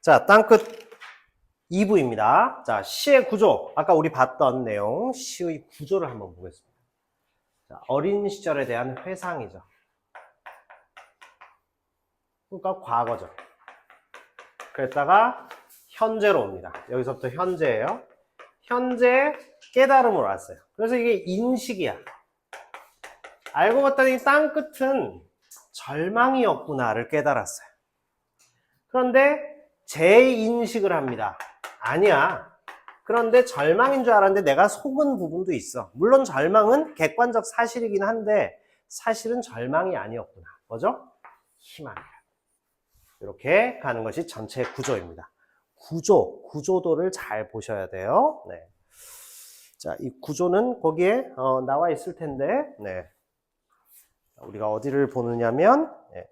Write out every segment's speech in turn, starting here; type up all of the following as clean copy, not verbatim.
자, 땅끝 2부입니다. 자, 시의 구조. 아까 우리 봤던 내용, 시의 구조를 한번 보겠습니다. 자, 어린 시절에 대한 회상이죠. 그러니까 과거죠. 그랬다가 현재로 옵니다. 여기서부터 현재예요. 현재 깨달음으로 왔어요. 그래서 이게 인식이야. 알고 봤더니 땅끝은 절망이었구나를 깨달았어요. 그런데 재인식을 합니다. 아니야. 그런데 절망인 줄 알았는데 내가 속은 부분도 있어. 물론 절망은 객관적 사실이긴 한데 사실은 절망이 아니었구나. 뭐죠? 희망이야. 이렇게 가는 것이 전체 구조입니다. 구조도를 잘 보셔야 돼요. 네. 자, 이 구조는 거기에 나와 있을 텐데, 네. 우리가 어디를 보느냐면, 네.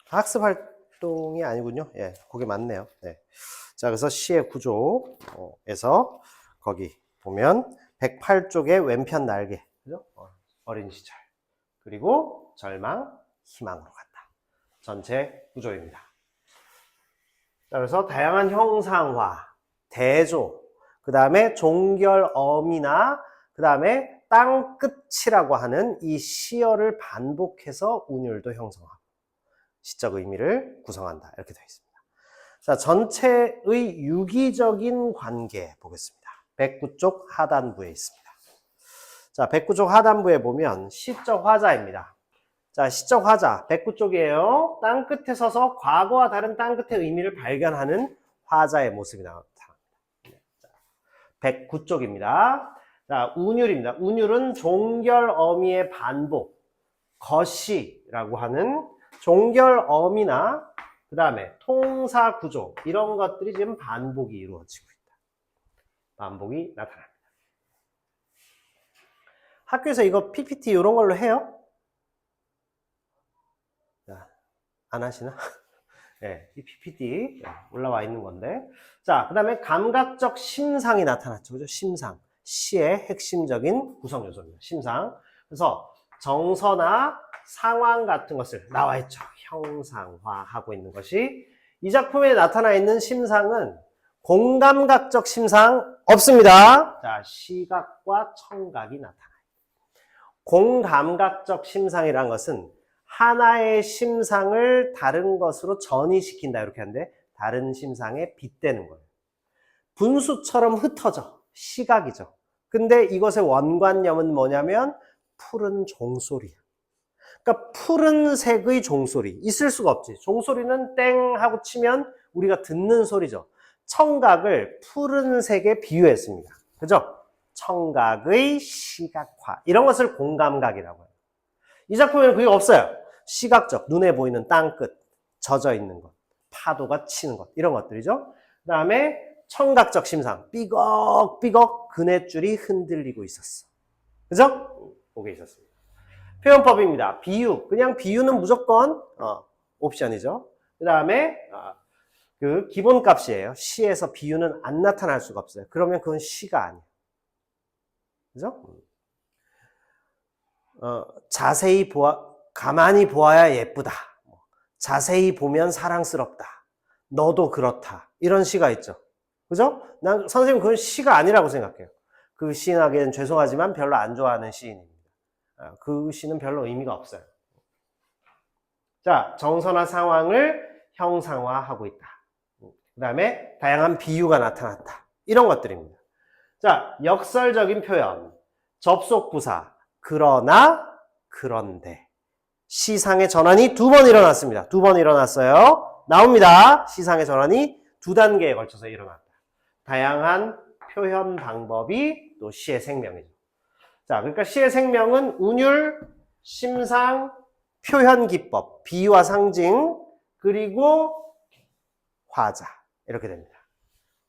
학습 활동이 아니군요. 예, 그게 맞네요. 네. 자, 그래서 시의 구조에서 거기 보면 108쪽의 왼편 날개, 그죠? 어린 시절. 그리고 절망, 희망으로 갔다. 전체 구조입니다. 자, 그래서 다양한 형상화, 대조, 그 다음에 종결어미나 그 다음에 땅끝이라고 하는 이 시어를 반복해서 운율도 형성하고 시적 의미를 구성한다. 이렇게 되어 있습니다. 자, 전체의 유기적인 관계 보겠습니다. 109쪽 하단부에 있습니다. 자, 109쪽 하단부에 보면 시적 화자입니다. 자, 시적 화자 109쪽이에요. 땅끝에 서서 과거와 다른 땅끝의 의미를 발견하는 화자의 모습이 나타납니다. 109쪽입니다. 자, 운율입니다. 운율은 종결어미의 반복, 거시라고 하는 종결어미나 그 다음에 통사구조 이런 것들이 지금 반복이 이루어지고 있다. 반복이 나타납니다. 학교에서 이거 PPT 이런 걸로 해요? 자, 안 하시나? 네, 이 PPT 올라와 있는 건데. 자, 그 다음에 감각적 심상이 나타났죠. 그죠? 심상. 시의 핵심적인 구성 요소입니다. 심상. 그래서 정서나 상황 같은 것을 나와 있죠. 형상화하고 있는 것이 이 작품에 나타나 있는 심상은 공감각적 심상 없습니다. 자, 시각과 청각이 나타나요. 공감각적 심상이란 것은 하나의 심상을 다른 것으로 전이시킨다 이렇게 하는데 다른 심상에 빗대는 거예요. 분수처럼 흩어져. 시각이죠. 근데 이것의 원관념은 뭐냐면 푸른 종소리야. 그러니까 푸른색의 종소리. 있을 수가 없지. 종소리는 땡 하고 치면 우리가 듣는 소리죠. 청각을 푸른색에 비유했습니다. 그죠? 청각의 시각화. 이런 것을 공감각이라고 해요. 이 작품에는 그게 없어요. 시각적, 눈에 보이는 땅끝, 젖어 있는 것, 파도가 치는 것, 이런 것들이죠. 그 다음에 청각적 심상, 삐걱삐걱 그네줄이 흔들리고 있었어. 그죠? 그게 있었습니다. 표현법입니다. 비유, 그냥 비유는 무조건 옵션이죠. 그 다음에 그 기본값이에요. 시에서 비유는 안 나타날 수가 없어요. 그러면 그건 시가 아니에요. 그죠? 자세히 가만히 보아야 예쁘다. 자세히 보면 사랑스럽다. 너도 그렇다. 이런 시가 있죠. 그죠? 난 선생님 그건 시가 아니라고 생각해요. 그 시인에게는 죄송하지만 별로 안 좋아하는 시인입니다. 그 시는 별로 의미가 없어요. 자, 정서나 상황을 형상화하고 있다. 그 다음에 다양한 비유가 나타났다. 이런 것들입니다. 자, 역설적인 표현. 접속부사. 그러나, 그런데. 시상의 전환이 2번 일어났습니다. 2번 일어났어요. 나옵니다. 시상의 전환이 2단계에 걸쳐서 일어났다. 다양한 표현 방법이 또 시의 생명이죠. 자, 그러니까 시의 생명은 운율, 심상, 표현 기법, 비유와 상징, 그리고 화자. 이렇게 됩니다.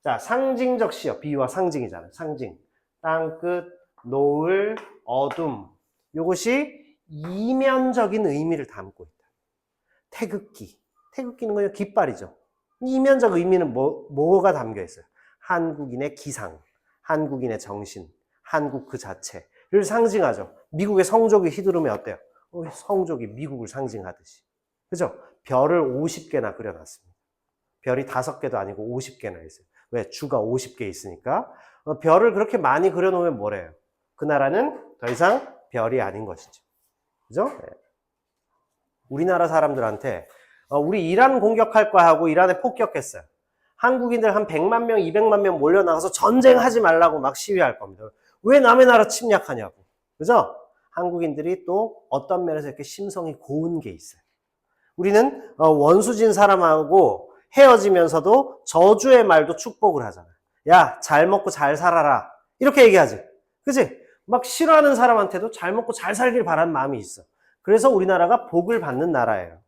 자, 상징적 시요. 비유와 상징이잖아요. 상징. 땅끝, 노을, 어둠. 이것이 이면적인 의미를 담고 있다. 태극기. 태극기는 그냥 깃발이죠. 이면적 의미는 뭐가 담겨 있어요? 한국인의 기상, 한국인의 정신, 한국 그 자체를 상징하죠. 미국의 성족이 휘두르면 어때요? 성족이 미국을 상징하듯이. 그죠? 별을 50개나 그려놨습니다. 별이 5개도 아니고 50개나 있어요. 왜? 주가 50개 있으니까. 별을 그렇게 많이 그려놓으면 뭐래요? 그 나라는 더 이상 별이 아닌 것이죠. 그죠? 네. 우리나라 사람들한테 우리 이란 공격할 거야 하고 이란에 폭격했어요. 한국인들 한 100만 명, 200만 명 몰려나가서 전쟁하지 말라고 막 시위할 겁니다. 왜 남의 나라 침략하냐고. 그죠? 한국인들이 또 어떤 면에서 이렇게 심성이 고운 게 있어요. 우리는 원수진 사람하고 헤어지면서도 저주의 말도 축복을 하잖아요. 야, 잘 먹고 잘 살아라. 이렇게 얘기하지. 그치? 막 싫어하는 사람한테도 잘 먹고 잘 살길 바라는 마음이 있어. 그래서 우리나라가 복을 받는 나라예요.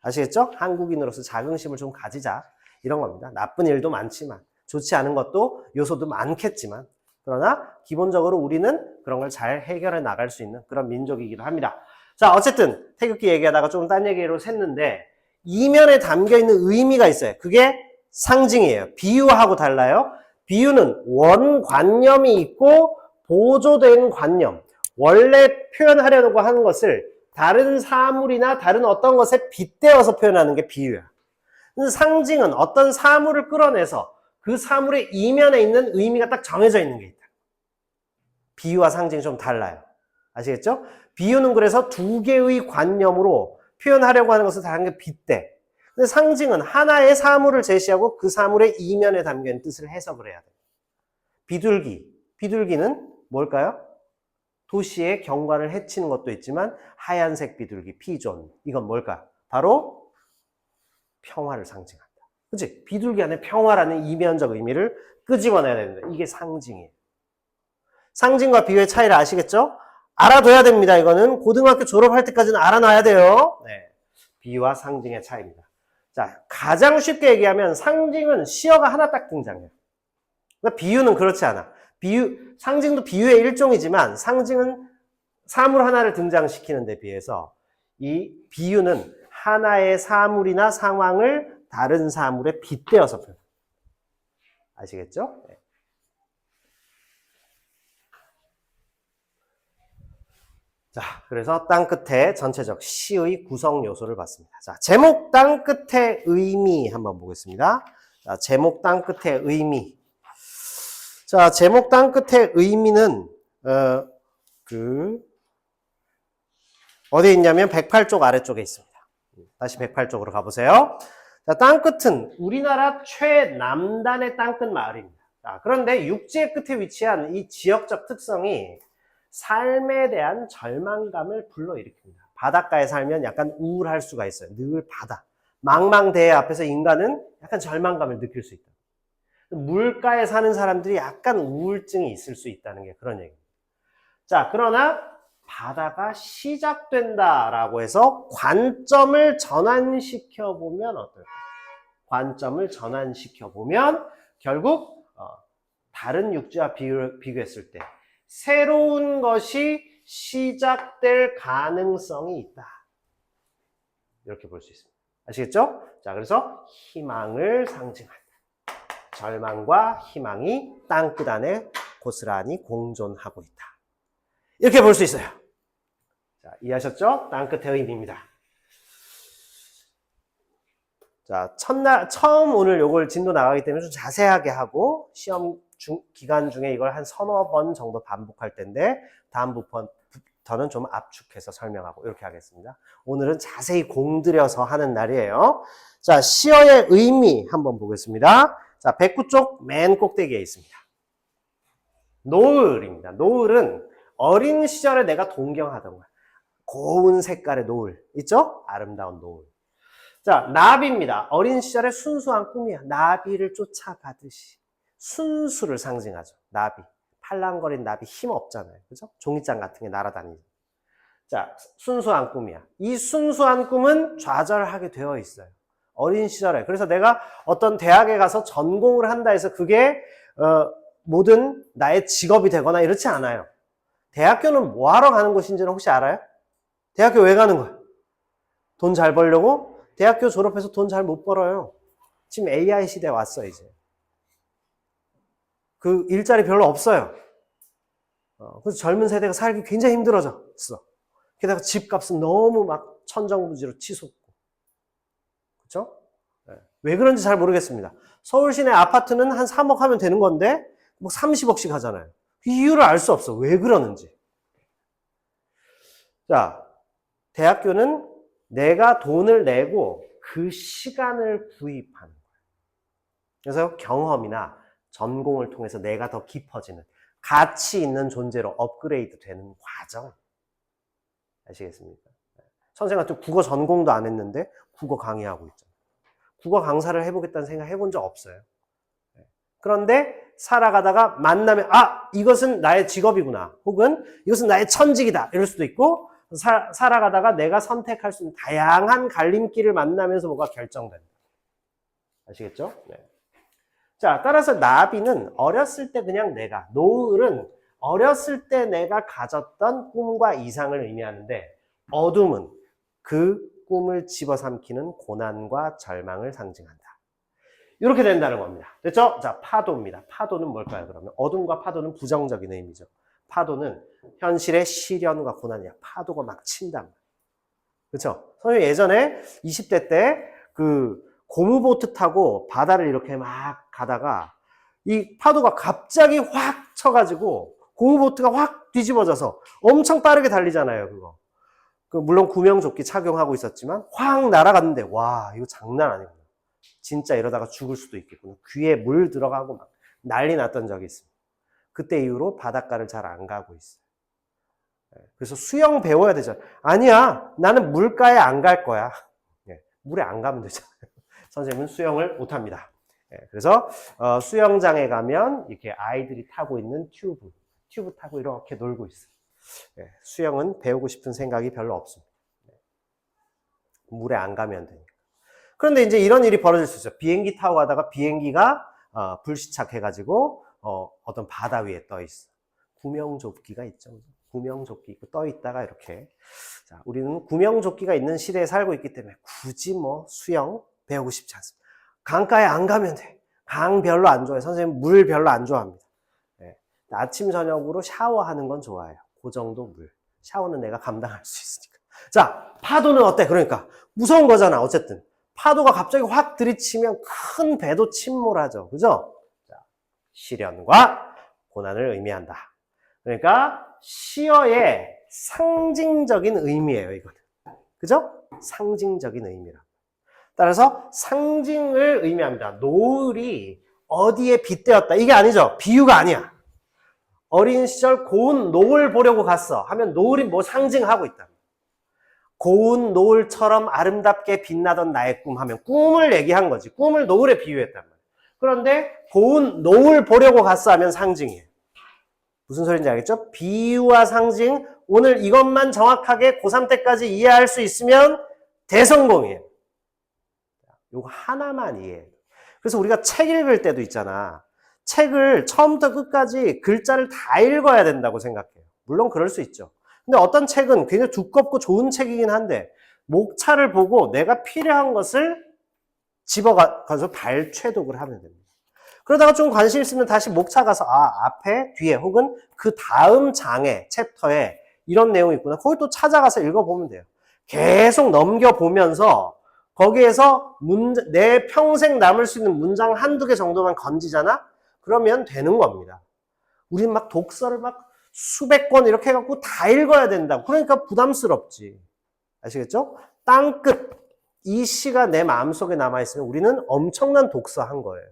아시겠죠? 한국인으로서 자긍심을 좀 가지자. 이런 겁니다. 나쁜 일도 많지만, 좋지 않은 것도 요소도 많겠지만, 그러나 기본적으로 우리는 그런 걸 잘 해결해 나갈 수 있는 그런 민족이기도 합니다. 자, 어쨌든 태극기 얘기하다가 좀 딴 얘기로 샜는데 이면에 담겨있는 의미가 있어요. 그게 상징이에요. 비유하고 달라요. 비유는 원관념이 있고 보조된 관념, 원래 표현하려고 하는 것을 다른 사물이나 다른 어떤 것에 빗대어서 표현하는 게 비유야. 상징은 어떤 사물을 끌어내서 그 사물의 이면에 있는 의미가 딱 정해져 있는 게 있다. 비유와 상징이 좀 달라요. 아시겠죠? 비유는 그래서 두 개의 관념으로 표현하려고 하는 것을 다른 게 빗대. 근데 상징은 하나의 사물을 제시하고 그 사물의 이면에 담겨있는 뜻을 해석을 해야 돼요. 비둘기. 비둘기는 뭘까요? 도시의 경관을 해치는 것도 있지만 하얀색 비둘기, 피존. 이건 뭘까? 바로 평화를 상징한다. 그치? 비둘기 안에 평화라는 이면적 의미를 끄집어내야 됩니다. 이게 상징이에요. 상징과 비유의 차이를 아시겠죠? 알아둬야 됩니다. 이거는 고등학교 졸업할 때까지는 알아놔야 돼요. 네. 비유와 상징의 차이입니다. 자, 가장 쉽게 얘기하면 상징은 시어가 하나 딱 등장해요. 그러니까 비유는 그렇지 않아. 상징도 비유의 일종이지만 상징은 사물 하나를 등장시키는 데 비해서 이 비유는 하나의 사물이나 상황을 다른 사물에 빗대어서 표현합니다. 아시겠죠? 네. 자, 그래서 땅끝의 전체적 시의 구성 요소를 봤습니다. 자, 제목 땅끝의 의미 한번 보겠습니다. 자, 제목 땅끝의 의미. 자, 제목 땅끝의 의미는 어디에 있냐면 108쪽 아래쪽에 있습니다. 다시 108쪽으로 가보세요. 자, 땅끝은 우리나라 최남단의 땅끝 마을입니다. 자, 그런데 육지의 끝에 위치한 이 지역적 특성이 삶에 대한 절망감을 불러일으킵니다. 바닷가에 살면 약간 우울할 수가 있어요. 늘 바다. 망망대해 앞에서 인간은 약간 절망감을 느낄 수 있다. 물가에 사는 사람들이 약간 우울증이 있을 수 있다는 게 그런 얘기입니다. 자, 그러나 바다가 시작된다라고 해서 관점을 전환시켜보면 어떨까요? 관점을 전환시켜보면 결국 다른 육지와 비교했을 때 새로운 것이 시작될 가능성이 있다. 이렇게 볼 수 있습니다. 아시겠죠? 자, 그래서 희망을 상징한다. 절망과 희망이 땅끝 안에 고스란히 공존하고 있다. 이렇게 볼 수 있어요. 자, 이해하셨죠? 땅끝의 의미입니다. 자, 처음 오늘 요걸 진도 나가기 때문에 좀 자세하게 하고 시험 기간 중에 이걸 한 서너 번 정도 반복할 텐데 다음부터는 좀 압축해서 설명하고 이렇게 하겠습니다. 오늘은 자세히 공들여서 하는 날이에요. 자, 시어의 의미 한번 보겠습니다. 자, 109쪽 맨 꼭대기에 있습니다. 노을입니다. 노을은 어린 시절에 내가 동경하던 거야. 고운 색깔의 노을 있죠? 아름다운 노을. 자, 나비입니다. 어린 시절의 순수한 꿈이야. 나비를 쫓아가듯이 순수를 상징하죠. 나비. 팔랑거린 나비 힘 없잖아요. 그죠? 종이장 같은 게 날아다니죠. 자, 순수한 꿈이야. 이 순수한 꿈은 좌절하게 되어 있어요. 어린 시절에. 그래서 내가 어떤 대학에 가서 전공을 한다 해서 그게 모든 나의 직업이 되거나 이렇지 않아요. 대학교는 뭐 하러 가는 곳인지는 혹시 알아요? 대학교 왜 가는 거야? 돈 잘 벌려고? 대학교 졸업해서 돈 잘 못 벌어요. 지금 AI 시대에 왔어, 이제. 그 일자리 별로 없어요. 그래서 젊은 세대가 살기 굉장히 힘들어졌어. 게다가 집값은 너무 막 천정부지로 치솟고. 그렇죠? 왜 그런지 잘 모르겠습니다. 서울 시내 아파트는 한 3억 하면 되는 건데 뭐 30억씩 하잖아요. 이유를 알 수 없어. 왜 그러는지. 자, 대학교는 내가 돈을 내고 그 시간을 구입하는 거예요. 그래서 경험이나 전공을 통해서 내가 더 깊어지는 가치 있는 존재로 업그레이드 되는 과정. 아시겠습니까? 선생님 같은 국어 전공도 안 했는데 국어 강의하고 있잖아요. 국어 강사를 해보겠다는 생각 해본 적 없어요. 그런데 살아가다가 만나면 이것은 나의 직업이구나. 혹은 이것은 나의 천직이다. 이럴 수도 있고 살아가다가 내가 선택할 수 있는 다양한 갈림길을 만나면서 뭐가 결정된다. 아시겠죠? 네. 자, 따라서 나비는 어렸을 때 그냥 노을은 어렸을 때 내가 가졌던 꿈과 이상을 의미하는데 어둠은 그 꿈을 집어삼키는 고난과 절망을 상징한다. 이렇게 된다는 겁니다. 됐죠? 자, 파도입니다. 파도는 뭘까요, 그러면? 어둠과 파도는 부정적인 의미죠. 파도는 현실의 시련과 고난이야. 파도가 막 친다. 그렇죠? 선생님 예전에 20대 때 고무보트 타고 바다를 이렇게 막 가다가 이 파도가 갑자기 확 쳐가지고 고무보트가 확 뒤집어져서 엄청 빠르게 달리잖아요, 그거. 물론 구명조끼 착용하고 있었지만 확 날아갔는데 와, 이거 장난 아니구나. 진짜 이러다가 죽을 수도 있겠구나. 귀에 물 들어가고 막 난리 났던 적이 있습니다. 그때 이후로 바닷가를 잘 안 가고 있어요. 그래서 수영 배워야 되잖아. 아니야, 나는 물가에 안 갈 거야. 물에 안 가면 되잖아요. 선생님은 수영을 못합니다. 그래서 수영장에 가면 이렇게 아이들이 타고 있는 튜브 타고 이렇게 놀고 있어요. 수영은 배우고 싶은 생각이 별로 없습니다. 물에 안 가면 되니까. 그런데 이제 이런 일이 벌어질 수 있어요. 비행기 타고 가다가 비행기가 불시착해가지고 어떤 바다 위에 떠 있어. 구명조끼가 있죠. 구명조끼 입고 떠 있다가 이렇게. 자, 우리는 구명조끼가 있는 시대에 살고 있기 때문에 굳이 뭐 수영 배우고 싶지 않습니다. 강가에 안 가면 돼. 강 별로 안 좋아해요. 선생님 물 별로 안 좋아합니다. 아침 저녁으로 샤워하는 건 좋아해요. 그 정도 물. 샤워는 내가 감당할 수 있으니까. 자, 파도는 어때? 그러니까 무서운 거잖아. 어쨌든 파도가 갑자기 확 들이치면 큰 배도 침몰하죠. 그죠? 자, 시련과 고난을 의미한다. 그러니까 시어의 상징적인 의미예요, 이거는. 그죠? 상징적인 의미라. 따라서 상징을 의미합니다. 노을이 어디에 빗대었다. 이게 아니죠. 비유가 아니야. 어린 시절 고운 노을 보려고 갔어 하면 노을이 뭐 상징하고 있다. 고운 노을처럼 아름답게 빛나던 나의 꿈 하면 꿈을 얘기한 거지. 꿈을 노을에 비유했단 말이야. 그런데 고운 노을 보려고 갔어 하면 상징이에요. 무슨 소리인지 알겠죠? 비유와 상징, 오늘 이것만 정확하게 고3 때까지 이해할 수 있으면 대성공이에요. 이거 하나만 이해해요. 그래서 우리가 책 읽을 때도 있잖아. 책을 처음부터 끝까지 글자를 다 읽어야 된다고 생각해요. 물론 그럴 수 있죠. 근데 어떤 책은 굉장히 두껍고 좋은 책이긴 한데 목차를 보고 내가 필요한 것을 집어가서 발췌독을 하면 됩니다. 그러다가 좀 관심 있으면 다시 목차 가서 앞에, 뒤에 혹은 그 다음 장에, 챕터에 이런 내용이 있구나. 거기 또 찾아가서 읽어보면 돼요. 계속 넘겨보면서 거기에서 내 평생 남을 수 있는 문장 한두 개 정도만 건지잖아? 그러면 되는 겁니다. 우린 막 독서를 막 수백 권 이렇게 해갖고 다 읽어야 된다고. 그러니까 부담스럽지. 아시겠죠? 땅끝. 이 시가 내 마음속에 남아있으면 우리는 엄청난 독서한 거예요.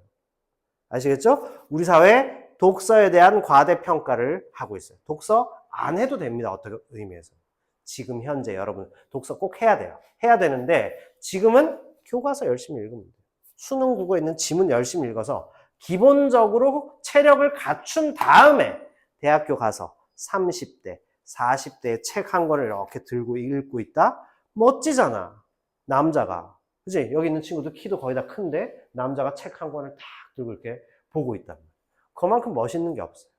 아시겠죠? 우리 사회 독서에 대한 과대평가를 하고 있어요. 독서 안 해도 됩니다. 어떤 의미에서. 지금 현재 여러분 독서 꼭 해야 돼요. 해야 되는데 지금은 교과서 열심히 읽으면 돼요. 수능 국어에 있는 지문 열심히 읽어서 기본적으로 체력을 갖춘 다음에 대학교 가서 30대, 40대의 책 한 권을 이렇게 들고 읽고 있다? 멋지잖아. 남자가. 그치? 여기 있는 친구들 키도 거의 다 큰데 남자가 책 한 권을 탁 들고 이렇게 보고 있다. 그만큼 멋있는 게 없어요.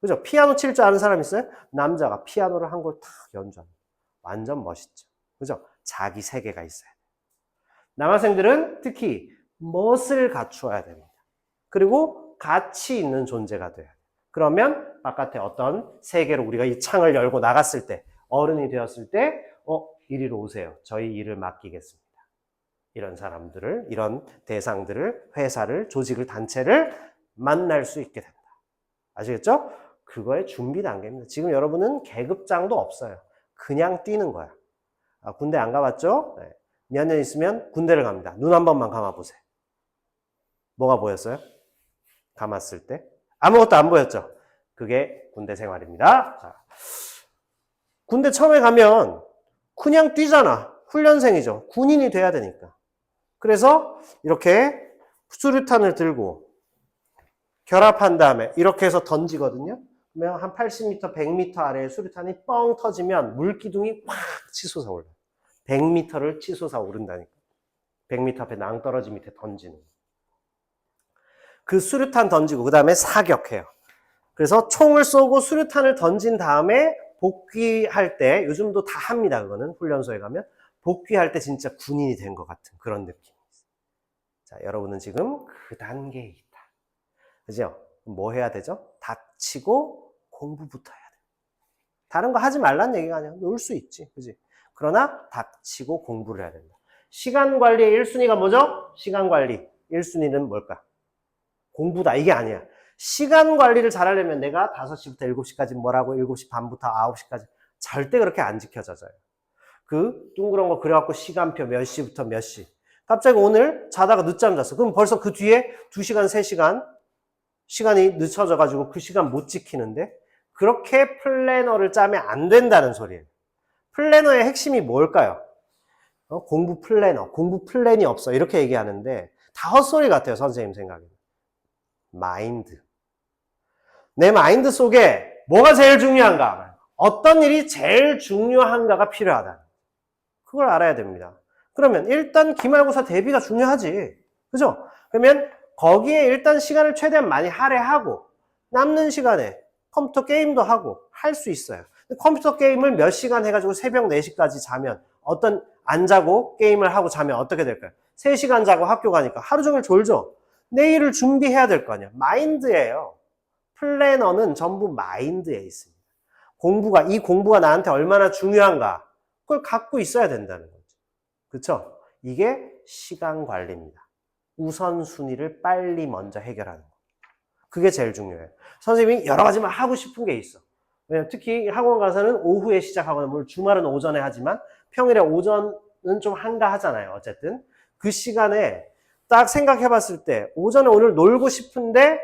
그죠? 피아노 칠 줄 아는 사람 있어요? 남자가 피아노를 한 걸 탁 연주합니다. 완전 멋있죠. 그죠? 자기 세계가 있어야 돼요. 남학생들은 특히 멋을 갖추어야 됩니다. 그리고 가치 있는 존재가 돼요. 그러면 바깥에 어떤 세계로 우리가 이 창을 열고 나갔을 때, 어른이 되었을 때, 이리로 오세요. 저희 일을 맡기겠습니다. 이런 사람들을, 이런 대상들을, 회사를, 조직을, 단체를 만날 수 있게 된다. 아시겠죠? 그거의 준비 단계입니다. 지금 여러분은 계급장도 없어요. 그냥 뛰는 거야. 군대 안 가봤죠? 네. 몇 년 있으면 군대를 갑니다. 눈 한 번만 감아보세요. 뭐가 보였어요? 감았을 때? 아무것도 안 보였죠? 그게 군대 생활입니다. 자, 군대 처음에 가면 그냥 뛰잖아. 훈련생이죠. 군인이 돼야 되니까. 그래서 이렇게 수류탄을 들고 결합한 다음에 이렇게 해서 던지거든요. 그러면 한 80m, 100m 아래에 수류탄이 뻥 터지면 물기둥이 확 치솟아 올라요. 100m를 치솟아 오른다니까. 100m 앞에 낭떠러지 밑에 던지는. 그 수류탄 던지고 그 다음에 사격해요. 그래서 총을 쏘고 수류탄을 던진 다음에 복귀할 때, 요즘도 다 합니다. 그거는 훈련소에 가면 복귀할 때 진짜 군인이 된 것 같은 그런 느낌이 있어요. 자, 여러분은 지금 그 단계에 있다. 그죠? 뭐 해야 되죠? 닥치고 공부부터 해야 돼. 다른 거 하지 말란 얘기가 아니야. 놀 수 있지. 그지? 그러나 닥치고 공부를 해야 된다. 시간 관리의 1순위가 뭐죠? 시간 관리. 1순위는 뭘까? 공부다. 이게 아니야. 시간 관리를 잘하려면 내가 5시부터 7시까지 뭐라고 7시 반부터 9시까지 절대 그렇게 안 지켜져요. 그 둥그런 거 그려갖고 시간표 몇 시부터 몇 시. 갑자기 오늘 자다가 늦잠 잤어. 그럼 벌써 그 뒤에 2시간, 3시간 시간이 늦춰져가지고 그 시간 못 지키는데 그렇게 플래너를 짜면 안 된다는 소리예요. 플래너의 핵심이 뭘까요? 공부 플래너, 공부 플랜이 없어. 이렇게 얘기하는데 다 헛소리 같아요. 선생님 생각에는. 마인드. 내 마인드 속에 뭐가 제일 중요한가? 어떤 일이 제일 중요한가가 필요하다. 그걸 알아야 됩니다. 그러면 일단 기말고사 대비가 중요하지. 그죠? 그러면 거기에 일단 시간을 최대한 많이 할애하고 남는 시간에 컴퓨터 게임도 하고 할 수 있어요. 컴퓨터 게임을 몇 시간 해가지고 새벽 4시까지 자면 안 자고 게임을 하고 자면 어떻게 될까요? 3시간 자고 학교 가니까 하루 종일 졸죠? 내일을 준비해야 될 거 아니야. 마인드예요. 플래너는 전부 마인드에 있습니다. 이 공부가 나한테 얼마나 중요한가 그걸 갖고 있어야 된다는 거죠. 그렇죠? 이게 시간 관리입니다. 우선순위를 빨리 먼저 해결하는 거. 그게 제일 중요해요. 선생님이 여러 가지만 하고 싶은 게 있어. 왜냐면 특히 학원 가서는 오후에 시작하거나 물론 주말은 오전에 하지만 평일에 오전은 좀 한가하잖아요. 어쨌든 그 시간에 딱 생각해 봤을 때 오전에 오늘 놀고 싶은데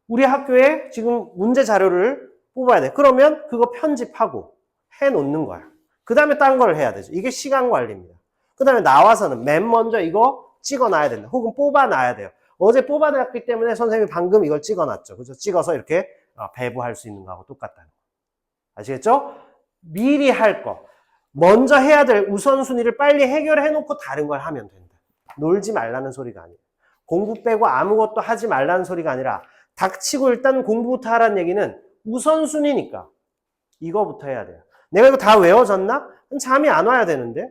우리 학교에 지금 문제 자료를 뽑아야 돼. 그러면 그거 편집하고 해놓는 거야. 그 다음에 딴 걸 해야 되죠. 이게 시간 관리입니다. 그 다음에 나와서는 맨 먼저 이거 찍어놔야 된다. 혹은 뽑아놔야 돼요. 어제 뽑아놨기 때문에 선생님이 방금 이걸 찍어놨죠. 그죠? 찍어서 이렇게 배부할 수 있는 거하고 똑같다는 거. 아시겠죠? 미리 할 거. 먼저 해야 될 우선순위를 빨리 해결해 놓고 다른 걸 하면 된다. 놀지 말라는 소리가 아니에요. 공부 빼고 아무것도 하지 말라는 소리가 아니라 닥치고 일단 공부부터 하라는 얘기는 우선순위니까 이거부터 해야 돼요. 내가 이거 다 외워졌나? 잠이 안 와야 되는데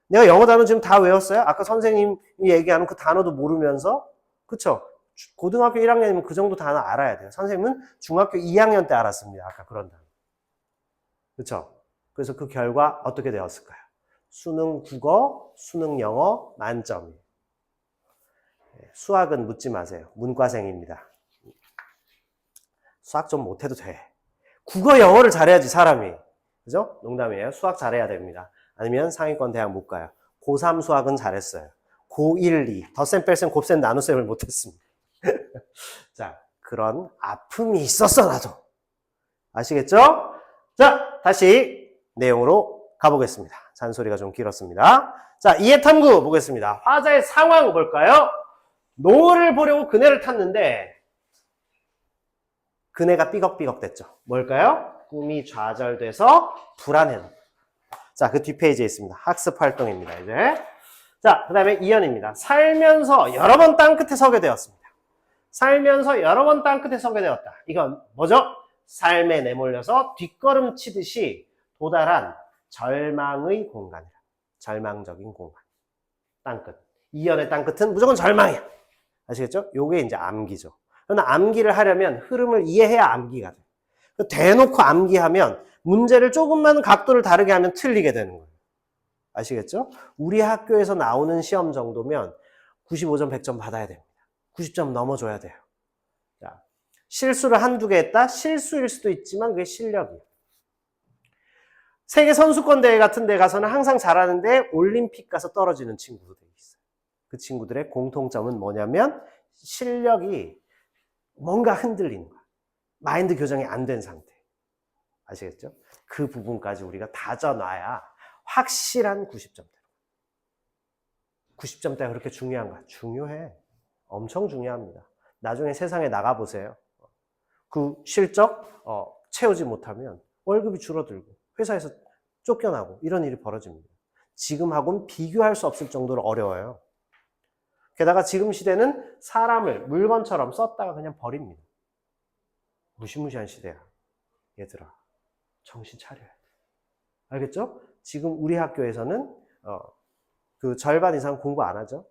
내가 영어 단어 지금 다 외웠어요? 아까 선생님이 얘기하는 그 단어도 모르면서 그쵸? 고등학교 1학년이면 그 정도 단어 알아야 돼요. 선생님은 중학교 2학년 때 알았습니다. 아까 그런 단어. 그쵸? 그래서 그 결과 어떻게 되었을까요? 수능 국어, 수능 영어 만점이에요. 수학은 묻지 마세요. 문과생입니다. 수학 좀 못해도 돼. 국어 영어를 잘해야지 사람이. 그죠? 농담이에요. 수학 잘해야 됩니다. 아니면 상위권 대학 못 가요. 고3 수학은 잘했어요. 고1, 2 덧셈 뺄셈 곱셈 나눗셈을 못했습니다. 자, 그런 아픔이 있었어 나도. 아시겠죠? 자, 다시 내용으로 가보겠습니다. 잔소리가 좀 길었습니다. 자, 이해탐구 보겠습니다. 화자의 상황 볼까요? 노을을 보려고 그네를 탔는데 그네가 삐걱삐걱 됐죠. 뭘까요? 꿈이 좌절돼서 불안해요. 자, 그 뒷페이지에 있습니다. 학습 활동입니다, 이제. 자, 그 다음에 2연입니다. 살면서 여러 번 땅끝에 서게 되었습니다. 살면서 여러 번 땅끝에 서게 되었다. 이건 뭐죠? 삶에 내몰려서 뒷걸음치듯이 도달한 절망의 공간이라. 절망적인 공간. 땅끝. 2연의 땅끝은 무조건 절망이야. 아시겠죠? 요게 이제 암기죠. 그러나 암기를 하려면 흐름을 이해해야 암기가 돼. 대놓고 암기하면 문제를 조금만 각도를 다르게 하면 틀리게 되는 거예요. 아시겠죠? 우리 학교에서 나오는 시험 정도면 95점, 100점 받아야 됩니다. 90점 넘어줘야 돼요. 자, 실수를 한두 개 했다? 실수일 수도 있지만 그게 실력이에요. 세계 선수권 대회 같은 데 가서는 항상 잘하는데 올림픽 가서 떨어지는 친구들이 있어요. 그 친구들의 공통점은 뭐냐면 실력이 뭔가 흔들리는 거야. 마인드 교정이 안 된 상태. 아시겠죠? 그 부분까지 우리가 다져놔야 확실한 90점대. 90점대가 그렇게 중요한가? 중요해. 엄청 중요합니다. 나중에 세상에 나가보세요. 그 실적 채우지 못하면 월급이 줄어들고 회사에서 쫓겨나고 이런 일이 벌어집니다. 지금하고는 비교할 수 없을 정도로 어려워요. 게다가 지금 시대는 사람을 물건처럼 썼다가 그냥 버립니다. 무시무시한 시대야. 얘들아, 정신 차려야 돼. 알겠죠? 지금 우리 학교에서는 그 절반 이상 공부 안 하죠.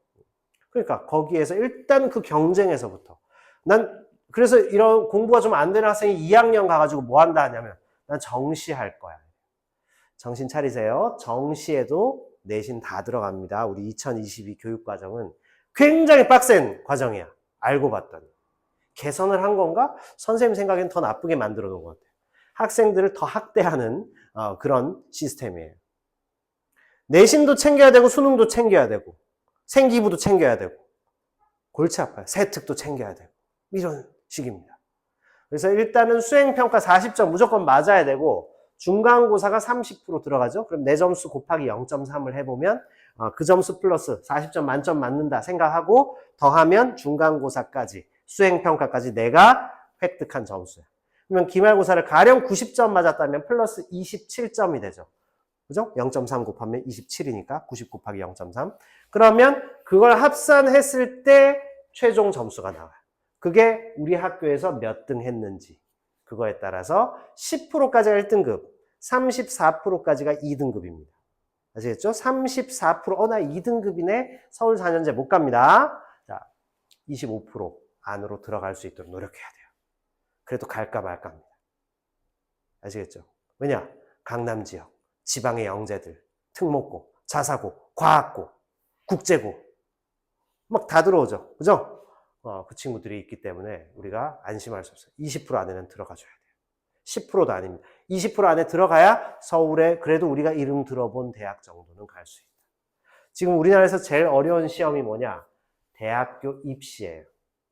그러니까 거기에서 일단 그 경쟁에서부터 난 그래서 이런 공부가 좀 안 되는 학생이 2학년 가가지고 뭐 한다 하냐면 난 정시할 거야. 정신 차리세요. 정시에도 내신 다 들어갑니다. 우리 2022 교육과정은 굉장히 빡센 과정이야. 알고 봤더니. 개선을 한 건가? 선생님 생각엔 더 나쁘게 만들어 놓은 것 같아요. 학생들을 더 학대하는 그런 시스템이에요. 내신도 챙겨야 되고 수능도 챙겨야 되고 생기부도 챙겨야 되고 골치 아파요. 세특도 챙겨야 되고 이런 식입니다. 그래서 일단은 수행평가 40점 무조건 맞아야 되고 중간고사가 30% 들어가죠. 그럼 내 점수 곱하기 0.3을 해보면 그 점수 플러스 40점 만점 맞는다 생각하고 더하면 중간고사까지 수행평가까지 내가 획득한 점수야. 그러면 기말고사를 가령 90점 맞았다면 플러스 27점이 되죠. 그죠? 0.3 곱하면 27이니까 90 곱하기 0.3. 그러면 그걸 합산했을 때 최종 점수가 나와요. 그게 우리 학교에서 몇 등 했는지 그거에 따라서 10%까지가 1등급, 34%까지가 2등급입니다. 아시겠죠? 34% 나 2등급이네. 서울 4년제 못 갑니다. 자, 25% 안으로 들어갈 수 있도록 노력해야 돼요. 그래도 갈까 말까입니다. 아시겠죠? 왜냐? 강남 지역, 지방의 영재들, 특목고, 자사고, 과학고, 국제고 막 다 들어오죠. 그죠? 그 친구들이 있기 때문에 우리가 안심할 수 없어요. 20% 안에는 들어가줘야 돼요. 10%도 아닙니다. 20% 안에 들어가야 서울에 그래도 우리가 이름 들어본 대학 정도는 갈 수 있다. 지금 우리나라에서 제일 어려운 시험이 뭐냐? 대학교 입시예요.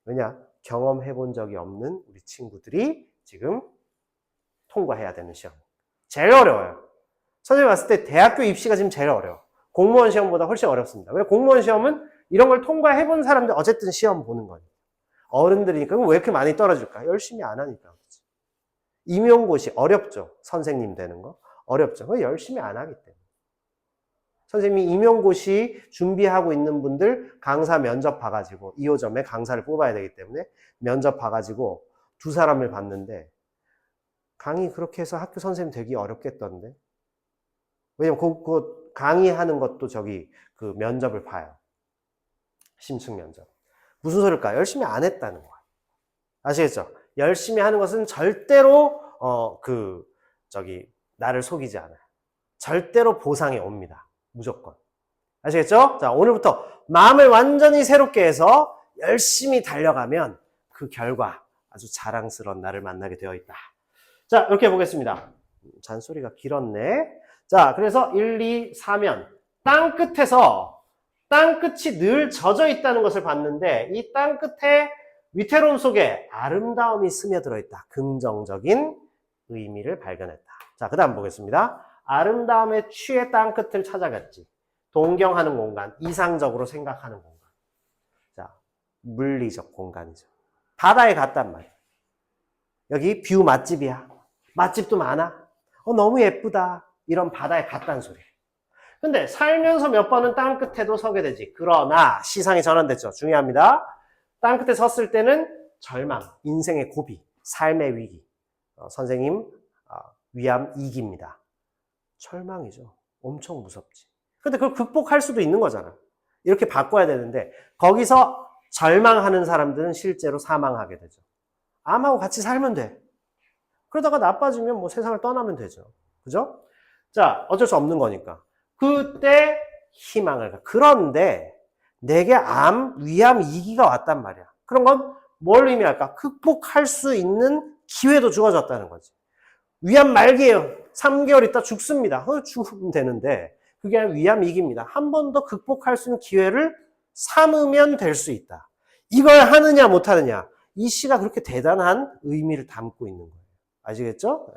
왜냐? 경험해 본 적이 없는 우리 친구들이 지금 통과해야 되는 시험. 제일 어려워요. 선생님이 봤을 때 대학교 입시가 지금 제일 어려워. 공무원 시험보다 훨씬 어렵습니다. 왜? 공무원 시험은 이런 걸 통과해 본 사람들 어쨌든 시험 보는 거니까. 어른들이니까 왜 이렇게 많이 떨어질까? 열심히 안 하니까. 그렇지. 임용고시 어렵죠. 선생님 되는 거. 어렵죠. 왜? 열심히 안 하기 때문에. 선생님이 임용고시 준비하고 있는 분들 강사 면접 봐가지고 2호점에 강사를 뽑아야 되기 때문에 면접 봐가지고 두 사람을 봤는데 강의 그렇게 해서 학교 선생님 되기 어렵겠던데. 왜냐면 그 강의하는 것도 그 면접을 봐요. 심층 면접. 무슨 소리일까? 열심히 안 했다는 거야. 아시겠죠? 열심히 하는 것은 절대로 나를 속이지 않아요. 절대로 보상이 옵니다. 무조건. 아시겠죠? 자, 오늘부터 마음을 완전히 새롭게 해서 열심히 달려가면 그 결과 아주 자랑스러운 나를 만나게 되어 있다. 자, 이렇게 보겠습니다. 잔소리가 길었네. 자, 그래서 1, 2, 4면 땅끝이 늘 젖어 있다는 것을 봤는데 이 땅끝에 위태로움 속에 아름다움이 스며들어 있다. 긍정적인 의미를 발견했다. 자, 그 다음 보겠습니다. 아름다움에 취해 땅끝을 찾아갔지. 동경하는 공간, 이상적으로 생각하는 공간. 자, 물리적 공간이죠. 바다에 갔단 말이야. 여기 뷰 맛집이야. 맛집도 많아. 너무 예쁘다. 이런 바다에 갔다는 소리야. 근데 살면서 몇 번은 땅끝에도 서게 되지. 그러나 시상이 전환됐죠. 중요합니다. 땅끝에 섰을 때는 절망, 인생의 고비, 삶의 위기. 선생님 위암 2기입니다. 절망이죠. 엄청 무섭지. 근데 그걸 극복할 수도 있는 거잖아. 이렇게 바꿔야 되는데 거기서 절망하는 사람들은 실제로 사망하게 되죠. 암하고 같이 살면 돼. 그러다가 나빠지면 뭐 세상을 떠나면 되죠. 그죠? 자, 어쩔 수 없는 거니까. 그때 희망을 가. 그런데 내게 암, 위암, 위기가 왔단 말이야. 그런 건 뭘 의미할까? 극복할 수 있는 기회도 주어졌다는 거지. 위암 말기예요. 3개월 있다 죽습니다. 죽으면 되는데 그게 아니라 위암 위기입니다. 한 번 더 극복할 수 있는 기회를 삼으면 될 수 있다. 이걸 하느냐 못하느냐. 이 시가 그렇게 대단한 의미를 담고 있는 거예요. 아시겠죠?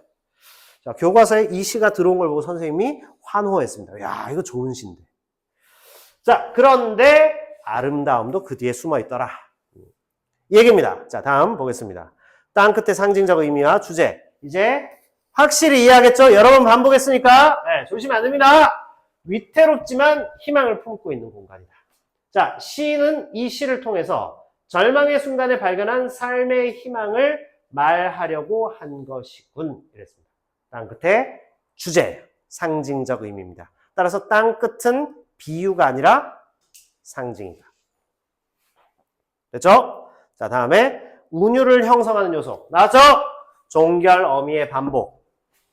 자, 교과서에 이 시가 들어온 걸 보고 선생님이 환호했습니다. 야, 이거 좋은 시인데. 자, 그런데 아름다움도 그 뒤에 숨어 있더라. 이 얘기입니다. 자, 다음 보겠습니다. 땅 끝의 상징적 의미와 주제. 이제 확실히 이해하겠죠? 여러 번 반복했으니까 네, 조심하면 안 됩니다. 위태롭지만 희망을 품고 있는 공간이다. 자, 시인은 이 시를 통해서 절망의 순간에 발견한 삶의 희망을 말하려고 한 것이군. 이랬습니다. 땅 끝의 주제, 상징적 의미입니다. 따라서 땅 끝은 비유가 아니라 상징이다. 됐죠? 자, 다음에 운율을 형성하는 요소. 나왔죠? 종결, 어미의 반복.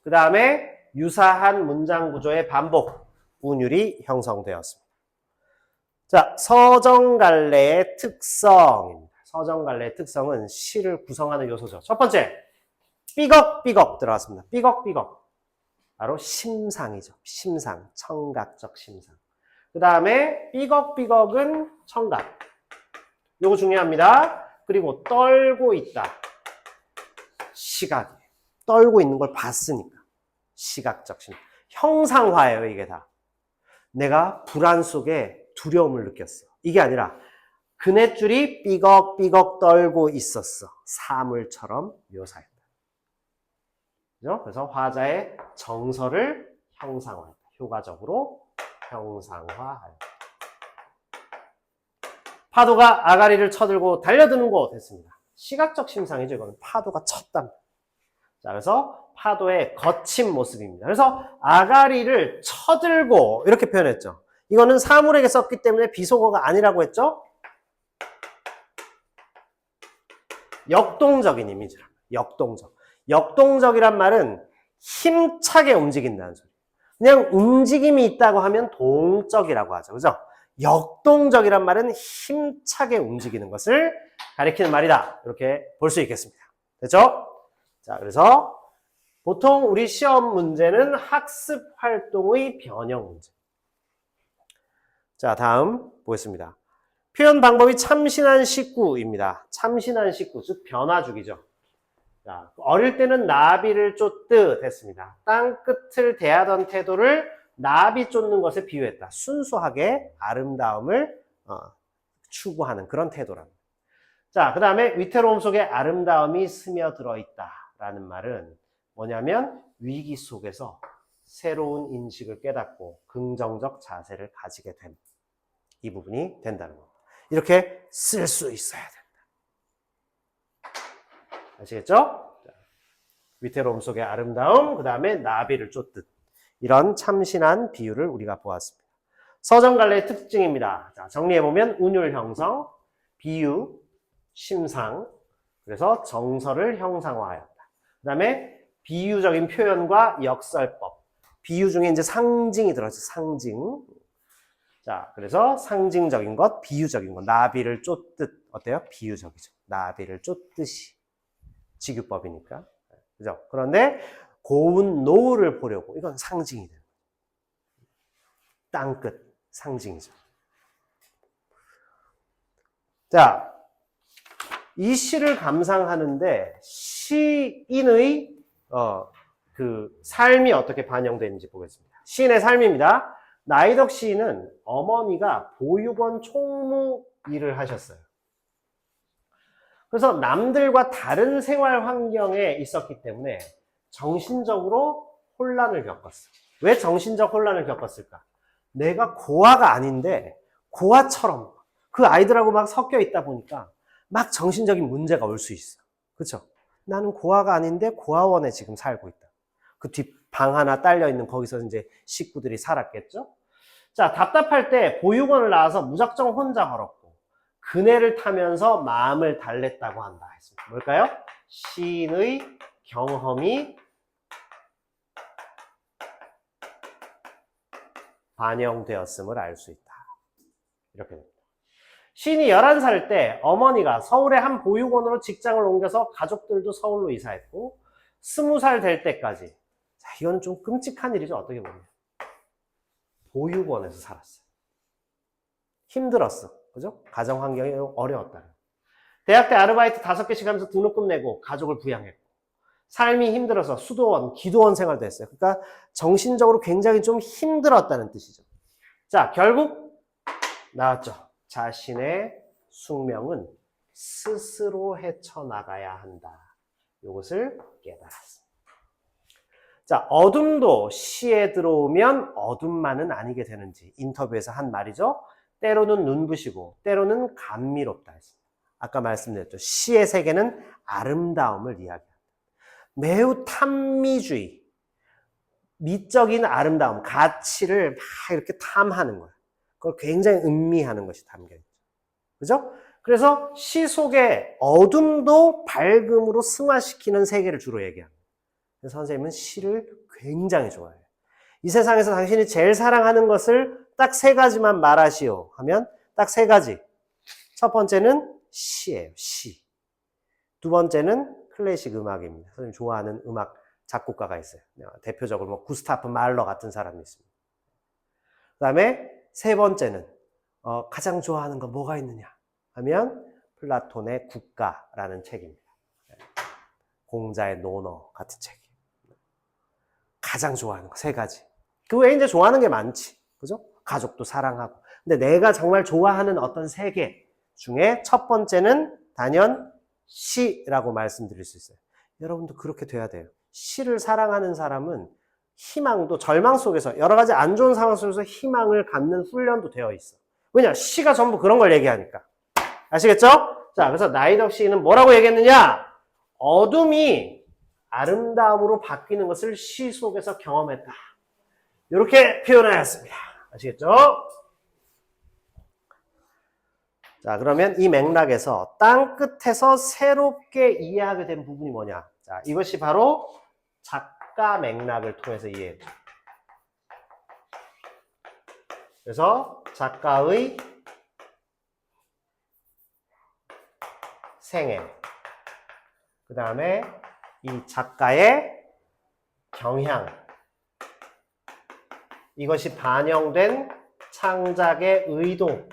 그 다음에 유사한 문장 구조의 반복. 운율이 형성되었습니다. 자, 서정갈래의 특성입니다. 서정갈래의 특성은 시를 구성하는 요소죠. 첫 번째, 삐걱삐걱 들어갔습니다. 삐걱삐걱. 바로 심상이죠. 심상, 청각적 심상. 그 다음에 삐걱삐걱은 청각. 요거 중요합니다. 그리고 떨고 있다. 시각. 떨고 있는 걸 봤으니까. 시각적 심상. 형상화예요, 이게 다. 내가 불안 속에 두려움을 느꼈어. 이게 아니라 그네줄이 삐걱삐걱 떨고 있었어. 사물처럼 묘사했다. 그죠? 그래서 화자의 정서를 형상화했다. 효과적으로 형상화하였다. 파도가 아가리를 쳐들고 달려드는 곳 했습니다. 시각적 심상이죠. 이거는 파도가 쳤답니다. 자, 그래서 파도의 거친 모습입니다. 그래서 아가리를 쳐들고 이렇게 표현했죠. 이거는 사물에게 썼기 때문에 비속어가 아니라고 했죠. 역동적인 이미지랍니다. 역동적. 역동적이란 말은 힘차게 움직인다는 소리. 그냥 움직임이 있다고 하면 동적이라고 하죠. 그죠? 역동적이란 말은 힘차게 움직이는 것을 가리키는 말이다. 이렇게 볼 수 있겠습니다. 됐죠? 자, 그래서 보통 우리 시험 문제는 학습 활동의 변형 문제. 자, 다음 보겠습니다. 표현 방법이 참신한 식구입니다. 참신한 식구, 즉 변화주기죠. 자, 어릴 때는 나비를 쫓듯 했습니다. 땅 끝을 대하던 태도를 나비 쫓는 것에 비유했다. 순수하게 아름다움을 추구하는 그런 태도랍니다. 자, 그 다음에 위태로움 속에 아름다움이 스며들어 있다라는 말은 뭐냐면 위기 속에서 새로운 인식을 깨닫고 긍정적 자세를 가지게 됨. 이 부분이 된다는 겁니다. 이렇게 쓸 수 있어야 된다. 아시겠죠? 자, 위태로움 속의 아름다움, 그 다음에 나비를 쫓듯. 이런 참신한 비유를 우리가 보았습니다. 서정갈래의 특징입니다. 자, 정리해보면 운율 형성, 비유, 심상, 그래서 정서를 형상화하였다. 그 다음에 비유적인 표현과 역설법. 비유 중에 이제 상징이 들어있죠. 상징. 자, 그래서 상징적인 것, 비유적인 것. 나비를 쫓듯. 어때요? 비유적이죠. 나비를 쫓듯이. 직유법이니까. 그죠? 그런데 고운 노을을 보려고. 이건 상징이 돼요. 땅끝. 상징이죠. 자, 이 시를 감상하는데 시인의 그 삶이 어떻게 반영되는지 보겠습니다. 시인의 삶입니다. 나이덕 시인은 어머니가 보육원 총무 일을 하셨어요. 그래서 남들과 다른 생활 환경에 있었기 때문에 정신적으로 혼란을 겪었어요. 왜 정신적 혼란을 겪었을까? 내가 고아가 아닌데 고아처럼 그 아이들하고 막 섞여 있다 보니까 막 정신적인 문제가 올 수 있어. 그렇죠? 나는 고아가 아닌데 고아원에 지금 살고 있다. 그 뒷 방 하나 딸려 있는 거기서 이제 식구들이 살았겠죠? 자, 답답할 때 보육원을 나와서 무작정 혼자 걸었고 그네를 타면서 마음을 달랬다고 한다 했습니다. 뭘까요? 시인의 경험이 반영되었음을 알 수 있다. 이렇게 됩니다. 시인이 11살 때 어머니가 서울의 한 보육원으로 직장을 옮겨서 가족들도 서울로 이사했고 20살 될 때까지, 자, 이건 좀 끔찍한 일이죠. 어떻게 보면 보육원에서 살았어요. 힘들었어. 그죠? 가정 환경이 어려웠다. 대학 때 아르바이트 5개씩 하면서 등록금 내고 가족을 부양했고 삶이 힘들어서 수도원, 기도원 생활도 했어요. 그러니까 정신적으로 굉장히 좀 힘들었다는 뜻이죠. 자, 결국 나왔죠. 자신의 숙명은 스스로 헤쳐나가야 한다. 이것을 깨달았습니다. 자, 어둠도 시에 들어오면 어둠만은 아니게 되는지 인터뷰에서 한 말이죠. 때로는 눈부시고 때로는 감미롭다 했습니다. 아까 말씀드렸죠. 시의 세계는 아름다움을 이야기합니다. 매우 탐미주의, 미적인 아름다움, 가치를 막 이렇게 탐하는 거예요. 그걸 굉장히 음미하는 것이 담겨있죠. 그죠? 그래서 시 속에 어둠도 밝음으로 승화시키는 세계를 주로 얘기합니다. 그래서 선생님은 시를 굉장히 좋아해요. 이 세상에서 당신이 제일 사랑하는 것을 딱 3가지만 말하시오 하면 딱 3가지. 첫 번째는 시예요. 시. 두 번째는 클래식 음악입니다. 선생님 좋아하는 음악 작곡가가 있어요. 대표적으로 뭐 구스타프 말러 같은 사람이 있습니다. 그 다음에 3번째는 가장 좋아하는 거 뭐가 있느냐 하면 플라톤의 국가라는 책입니다. 공자의 논어 같은 책. 가장 좋아하는 거 3가지. 그 외에 이제 좋아하는 게 많지. 그죠? 가족도 사랑하고. 근데 내가 정말 좋아하는 어떤 세계 중에 첫 번째는 단연 시라고 말씀드릴 수 있어요. 여러분도 그렇게 돼야 돼요. 시를 사랑하는 사람은 희망도 절망 속에서 여러 가지 안 좋은 상황 속에서 희망을 갖는 훈련도 되어 있어. 왜냐? 시가 전부 그런 걸 얘기하니까. 아시겠죠? 자, 그래서 나이덕 시인은 뭐라고 얘기했느냐? 어둠이 아름다움으로 바뀌는 것을 시 속에서 경험했다. 이렇게 표현하였습니다. 아시겠죠? 자, 그러면 이 맥락에서 땅끝에서 새롭게 이해하게 된 부분이 뭐냐? 자, 이것이 바로 작가 맥락을 통해서 이해했죠. 그래서 작가의 생애, 그 다음에 이 작가의 경향, 이것이 반영된 창작의 의도.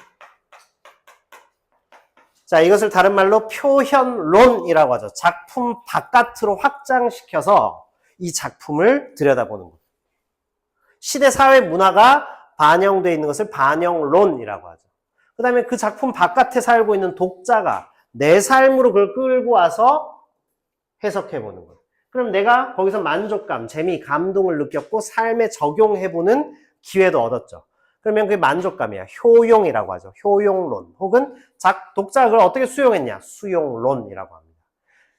자, 이것을 다른 말로 표현론이라고 하죠. 작품 바깥으로 확장시켜서 이 작품을 들여다보는 것. 시대 사회 문화가 반영되어 있는 것을 반영론이라고 하죠. 그 다음에 그 작품 바깥에 살고 있는 독자가 내 삶으로 그걸 끌고 와서 해석해보는 거예요. 그럼 내가 거기서 만족감, 재미, 감동을 느꼈고 삶에 적용해보는 기회도 얻었죠. 그러면 그게 만족감이야. 효용이라고 하죠. 효용론. 혹은 독자가 그걸 어떻게 수용했냐? 수용론이라고 합니다.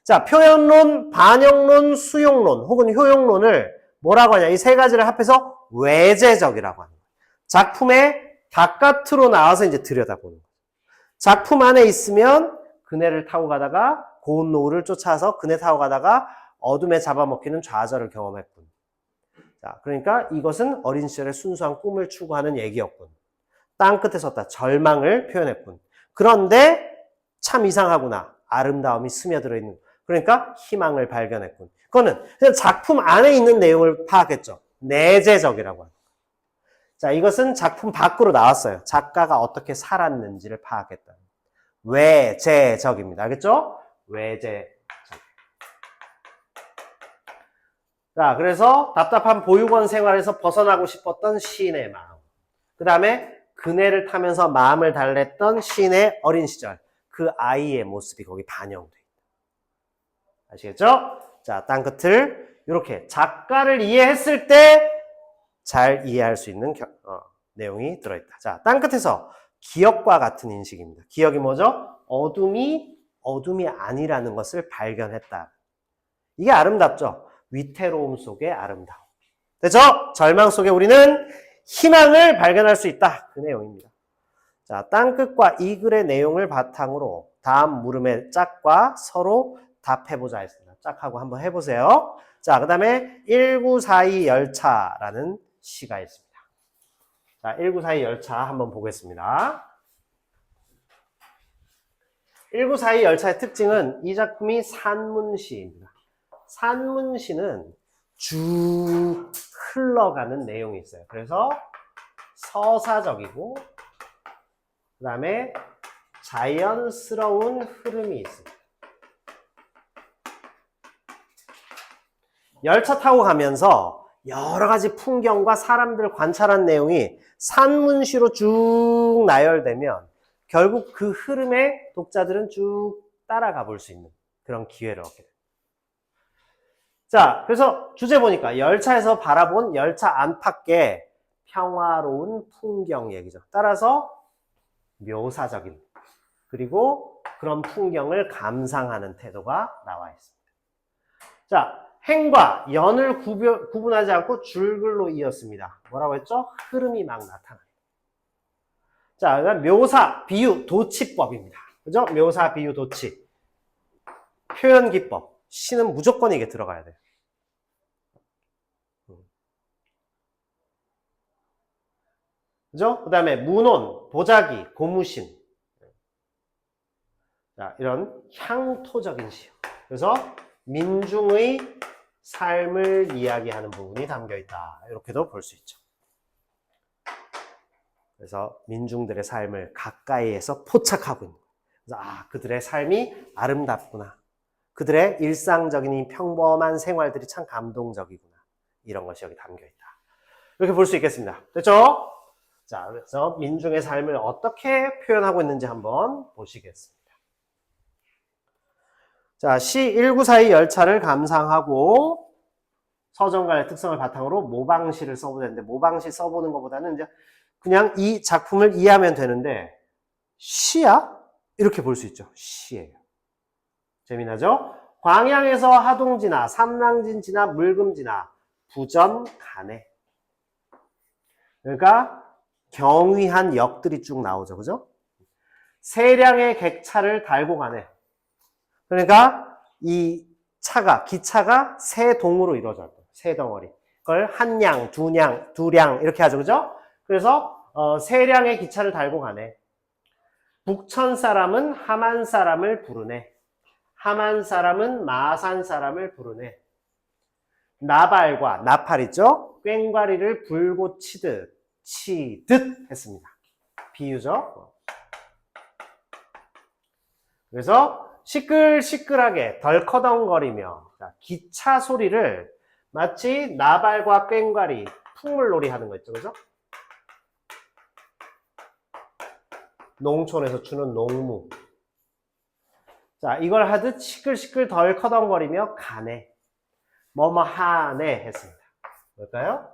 자, 표현론, 반영론, 수용론 혹은 효용론을 뭐라고 하냐? 이 3가지를 합해서 외재적이라고 합니다. 작품의 바깥으로 나와서 이제 들여다보는 거예요. 작품 안에 있으면 그네를 타고 가다가 고운 노을을 쫓아서 그네 타고 가다가 어둠에 잡아먹히는 좌절을 경험했군. 자, 그러니까 이것은 어린 시절의 순수한 꿈을 추구하는 얘기였군. 땅끝에 섰다. 절망을 표현했군. 그런데 참 이상하구나. 아름다움이 스며들어 있는. 그러니까 희망을 발견했군. 그거는 그냥 작품 안에 있는 내용을 파악했죠. 내재적이라고 합니다. 자, 이것은 작품 밖으로 나왔어요. 작가가 어떻게 살았는지를 파악했다. 외재적입니다. 알겠죠? 외재적. 자, 그래서 답답한 보육원 생활에서 벗어나고 싶었던 시인의 마음. 그 다음에 그네를 타면서 마음을 달랬던 시인의 어린 시절. 그 아이의 모습이 거기 반영돼 있다. 아시겠죠? 자, 땅끝을 이렇게 작가를 이해했을 때 잘 이해할 수 있는 내용이 들어있다. 자, 땅끝에서 기억과 같은 인식입니다. 기억이 뭐죠? 어둠이 아니라는 것을 발견했다. 이게 아름답죠? 위태로움 속의 아름다움. 됐죠? 절망 속에 우리는 희망을 발견할 수 있다. 그 내용입니다. 자, 땅끝과 이 글의 내용을 바탕으로 다음 물음의 짝과 서로 답해보자 했습니다. 짝하고 한번 해보세요. 자, 그 다음에 1942 열차라는 시가 있습니다. 자, 1942 열차 한번 보겠습니다. 1942 열차의 특징은 이 작품이 산문시입니다. 산문시는 쭉 흘러가는 내용이 있어요. 그래서 서사적이고 그 다음에 자연스러운 흐름이 있습니다. 열차 타고 가면서 여러 가지 풍경과 사람들 관찰한 내용이 산문시로 쭉 나열되면 결국 그 흐름에 독자들은 쭉 따라가 볼 수 있는 그런 기회를 얻게 됩니다. 자, 그래서 주제 보니까 열차에서 바라본 열차 안팎의 평화로운 풍경 얘기죠. 따라서 묘사적인 그리고 그런 풍경을 감상하는 태도가 나와 있습니다. 자, 행과 연을 구분하지 않고 줄글로 이었습니다. 뭐라고 했죠? 흐름이 막 나타나요. 자, 그다음 묘사, 비유, 도치법입니다. 그죠? 묘사, 비유, 도치. 표현 기법. 시는 무조건 이게 들어가야 돼요. 그죠? 그 다음에 문온, 보자기, 고무신. 자, 이런 향토적인 시요. 그래서 민중의 삶을 이야기하는 부분이 담겨 있다. 이렇게도 볼 수 있죠. 그래서 민중들의 삶을 가까이에서 포착하고 있는 거예요. 그래서 그들의 삶이 아름답구나. 그들의 일상적인 이 평범한 생활들이 참 감동적이구나. 이런 것이 여기 담겨 있다. 이렇게 볼 수 있겠습니다. 됐죠? 자, 그래서 민중의 삶을 어떻게 표현하고 있는지 한번 보시겠습니다. 자, 시 1942 열차를 감상하고 서정가의 특성을 바탕으로 모방시를 써보는데 모방시 써보는 것보다는 이제 그냥 이 작품을 이해하면 되는데 시야? 이렇게 볼 수 있죠. 시예요. 재미나죠? 광양에서 하동 지나 삼랑진 지나 물금 지나 부전 가네. 그러니까 경위한 역들이 쭉 나오죠. 그죠? 세량의 객차를 달고 가네. 그러니까 이 차가, 기차가 세 동으로 이루어져요. 세 덩어리. 그걸 한 량, 두 량 이렇게 하죠. 그죠? 그래서 세 량의 기차를 달고 가네. 북천 사람은 함안 사람을 부르네. 함안 사람은 마산 사람을 부르네. 나발과 나팔 있죠? 꽹과리를 불고 치듯 했습니다. 비유죠. 그래서 시끌시끌하게 덜커덩거리며 기차 소리를 마치 나발과 꽹과리 풍물놀이 하는 거 있죠. 그죠? 농촌에서 추는 농무. 자, 이걸 하듯 시끌시끌 덜커덩거리며 가네. 뭐뭐 하네 했습니다. 뭘까요?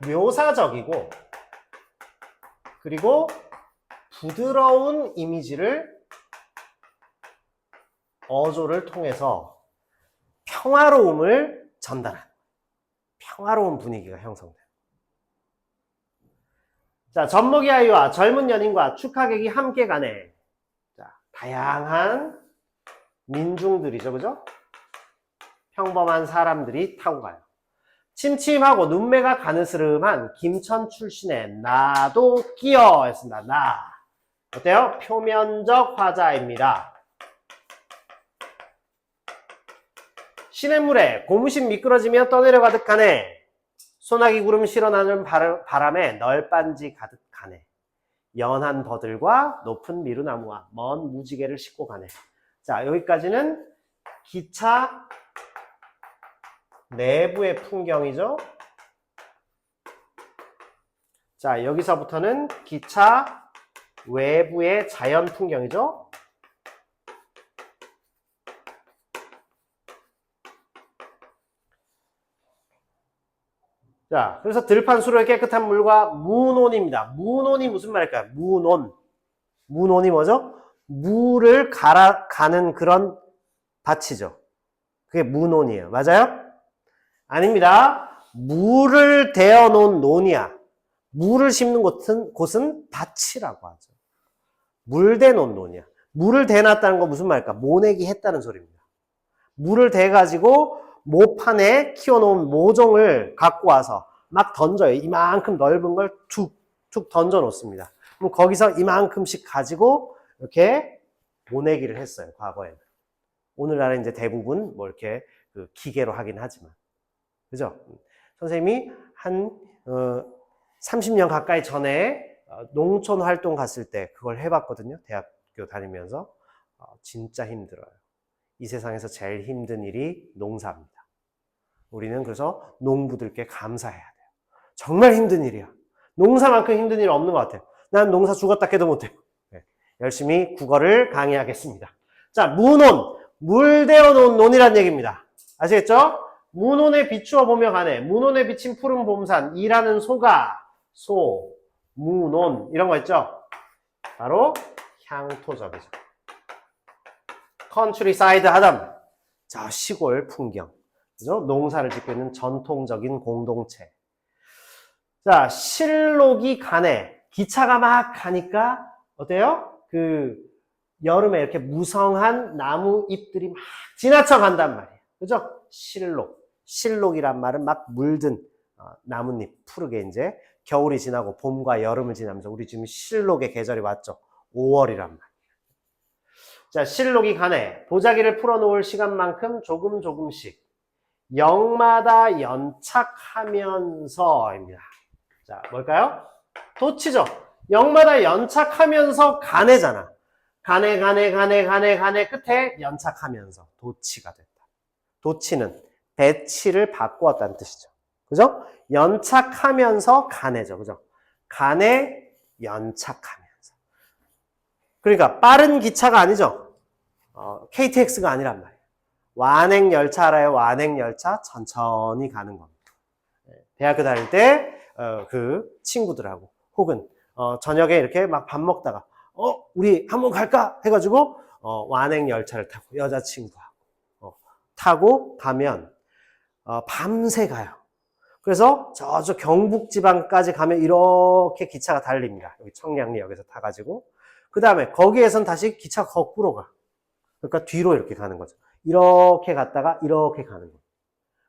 묘사적이고 그리고 부드러운 이미지를 어조를 통해서 평화로움을 전달하는 평화로운 분위기가 형성돼요. 자, 젖먹이 아이와 젊은 연인과 축하객이 함께 가네. 자, 다양한 민중들이죠, 그죠? 평범한 사람들이 타고 가요. 침침하고 눈매가 가느스름한 김천 출신의 나도 끼어 했습니다. 나. 어때요? 표면적 화자입니다. 시냇물에 고무신 미끄러지며 떠내려 가득 가네. 소나기 구름 실어나는 바람에 널빤지 가득 가네. 연한 버들과 높은 미루나무와 먼 무지개를 싣고 가네. 자, 여기까지는 기차 내부의 풍경이죠. 자, 여기서부터는 기차 외부의 자연 풍경이죠. 자, 그래서 들판 수로의 깨끗한 물과 문온입니다. 문온이 무슨 말일까요? 문온. 문온이 뭐죠? 물을 가는 그런 밭이죠. 그게 문온이에요. 맞아요? 아닙니다. 물을 대어 놓은 논이야. 물을 심는 곳은 밭이라고 하죠. 물 대놓은 논이야. 물을 대놨다는 건 무슨 말일까? 모내기 했다는 소리입니다. 물을 대가지고 모판에 키워놓은 모종을 갖고 와서 막 던져요. 이만큼 넓은 걸 툭툭 던져 놓습니다. 그럼 거기서 이만큼씩 가지고 이렇게 보내기를 했어요. 과거에는. 오늘날은 이제 대부분 뭐 이렇게 그 기계로 하긴 하지만. 그죠? 선생님이 한 30년 가까이 전에 농촌 활동 갔을 때 그걸 해봤거든요. 대학교 다니면서. 진짜 힘들어요. 이 세상에서 제일 힘든 일이 농사입니다. 우리는 그래서 농부들께 감사해야 돼요. 정말 힘든 일이야. 농사만큼 힘든 일 없는 것 같아요. 난 농사 죽었다 해도 못해요. 네. 열심히 국어를 강의하겠습니다. 자, 무논. 물 대어 놓은 논이란 얘기입니다. 아시겠죠? 무논에 비추어 보며 가네. 무논에 비친 푸른 봄산. 일하는 소가, 소, 무논. 이런 거 있죠? 바로 향토적이죠. 컨트리사이드 하담. 자, 시골 풍경. 그죠? 농사를 짓고 있는 전통적인 공동체. 자, 실록이 가네. 기차가 막 가니까 어때요? 그 여름에 이렇게 무성한 나무 잎들이 막 지나쳐 간단 말이에요. 그죠? 실록. 실록이란 말은 막 물든 나뭇잎 푸르게 이제 겨울이 지나고 봄과 여름을 지나면서 우리 지금 실록의 계절이 왔죠. 5월이란 말이에요. 자, 실록이 가네. 보자기를 풀어놓을 시간만큼 조금 조금씩 영마다 연착하면서입니다. 자, 뭘까요? 도치죠. 영마다 연착하면서 가네잖아. 가네 끝에 연착하면서 도치가 됐다. 도치는 배치를 바꾸었다는 뜻이죠. 그죠? 연착하면서 가네죠. 그죠? 가네 연착하면서. 그러니까 빠른 기차가 아니죠. KTX가 아니란 말이에요. 완행열차 알아요? 완행열차 천천히 가는 겁니다. 대학교 다닐 때 그 친구들하고 혹은 저녁에 이렇게 막 밥 먹다가 우리 한번 갈까? 해가지고 완행열차를 타고 여자친구하고 타고 가면 밤새 가요. 그래서 저쪽 경북지방까지 가면 이렇게 기차가 달립니다. 여기 청량리역에서 타가지고 그 다음에 거기에선 다시 기차가 거꾸로 가. 그러니까 뒤로 이렇게 가는 거죠. 이렇게 갔다가 이렇게 가는 거예요.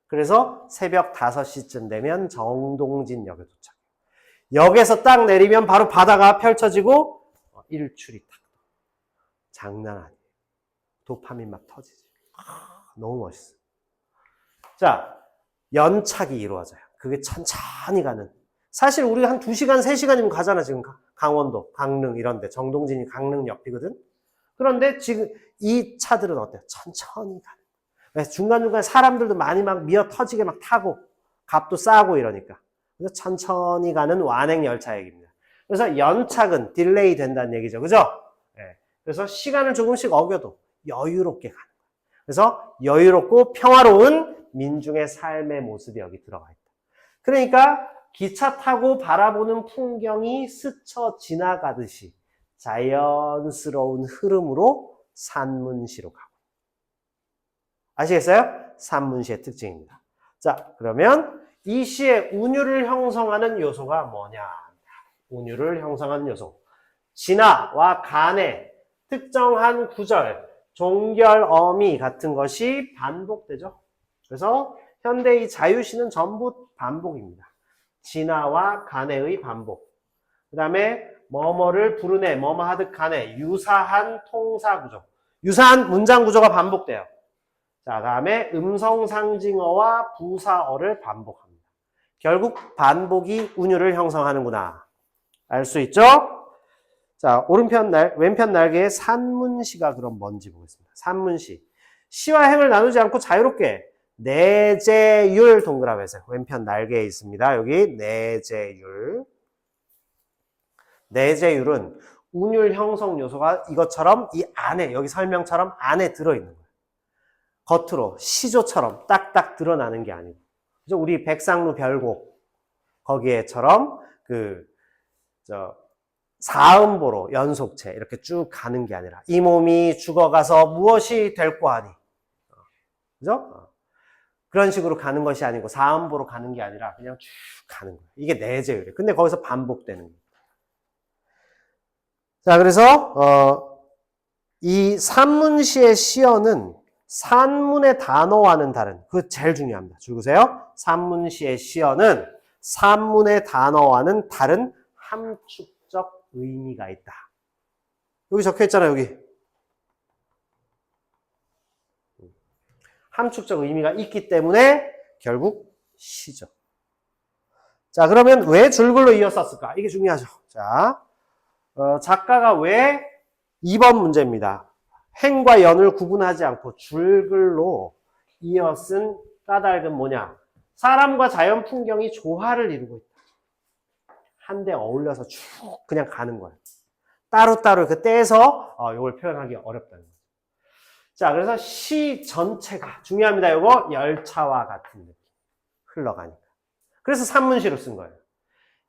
그래서 새벽 5시쯤 되면 정동진역에 도착해요. 역에서 딱 내리면 바로 바다가 펼쳐지고 일출이 딱. 장난 아니에요. 도파민 막 터지지. 너무 멋있어요. 자, 연착이 이루어져요. 그게 천천히 가는. 사실 우리가 한 2시간, 3시간이면 가잖아. 지금 강원도, 강릉 이런 데. 정동진이 강릉 옆이거든. 그런데 지금 이 차들은 어때요? 천천히 가는. 그래서 중간중간에 사람들도 많이 막 미어 터지게 막 타고 값도 싸고 이러니까. 그래서 천천히 가는 완행열차 얘기입니다. 그래서 연착은 딜레이 된다는 얘기죠. 그죠? 네. 그래서 시간을 조금씩 어겨도 여유롭게 가는 거예요. 그래서 여유롭고 평화로운 민중의 삶의 모습이 여기 들어가 있다. 그러니까 기차 타고 바라보는 풍경이 스쳐 지나가듯이 자연스러운 흐름으로 산문시로 가고. 아시겠어요? 산문시의 특징입니다. 자, 그러면 이 시의 운율을 형성하는 요소가 뭐냐? 운율을 형성하는 요소. 진화와 간의 특정한 구절, 종결, 어미 같은 것이 반복되죠. 그래서 현대의 자유시는 전부 반복입니다. 진화와 간의 반복. 그 다음에 뭐뭐를 부르네, 뭐뭐 하듯 간에 유사한 통사구조. 유사한 문장 구조가 반복돼요. 자, 다음에 음성상징어와 부사어를 반복합니다. 결국 반복이 운율을 형성하는구나. 알 수 있죠? 자, 왼편 날개의 산문시가 그럼 뭔지 보겠습니다. 산문시. 시와 행을 나누지 않고 자유롭게 내재율 동그라미에서 왼편 날개에 있습니다. 여기 내재율. 내재율은 운율 형성 요소가 이것처럼 이 안에, 여기 설명처럼 안에 들어있는 거예요. 겉으로 시조처럼 딱딱 드러나는 게 아니고. 그죠? 우리 백상루 별곡 거기에처럼 사음보로 연속체 이렇게 쭉 가는 게 아니라 이 몸이 죽어가서 무엇이 될꼬 하니. 그죠? 그런 식으로 가는 것이 아니고 사음보로 가는 게 아니라 그냥 쭉 가는 거예요. 이게 내재율이에요. 근데 거기서 반복되는 거예요. 자, 그래서 이 산문시의 시어는 산문의 단어와는 다른, 그거 제일 중요합니다. 줄 보세요. 산문시의 시어는 산문의 단어와는 다른 함축적 의미가 있다. 여기 적혀 있잖아요, 여기. 함축적 의미가 있기 때문에 결국 시죠. 자, 그러면 왜 줄글로 이어썼을까? 이게 중요하죠. 자, 작가가 왜 2번 문제입니다. 행과 연을 구분하지 않고 줄글로 이어 쓴 까닭은 뭐냐? 사람과 자연 풍경이 조화를 이루고 있다. 한데 어울려서 쭉 그냥 가는 거예요. 따로따로 그 떼서 이걸 표현하기 어렵다는 거죠. 자, 그래서 시 전체가 중요합니다. 이거 열차와 같은 느낌. 흘러가니까. 그래서 산문시로 쓴 거예요.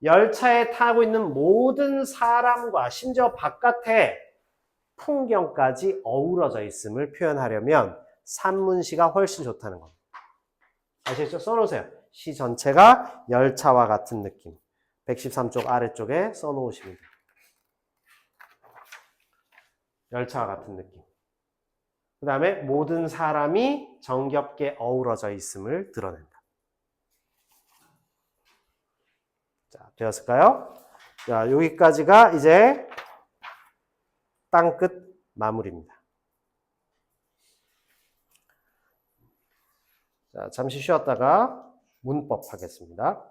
열차에 타고 있는 모든 사람과 심지어 바깥에 풍경까지 어우러져 있음을 표현하려면 산문시가 훨씬 좋다는 겁니다. 아시겠죠? 써놓으세요. 시 전체가 열차와 같은 느낌. 113쪽 아래쪽에 써놓으시면 돼요. 열차와 같은 느낌. 그 다음에 모든 사람이 정겹게 어우러져 있음을 드러낸다. 자, 되었을까요? 자, 여기까지가 이제 땅끝 마무리입니다. 자, 잠시 쉬었다가 문법 하겠습니다.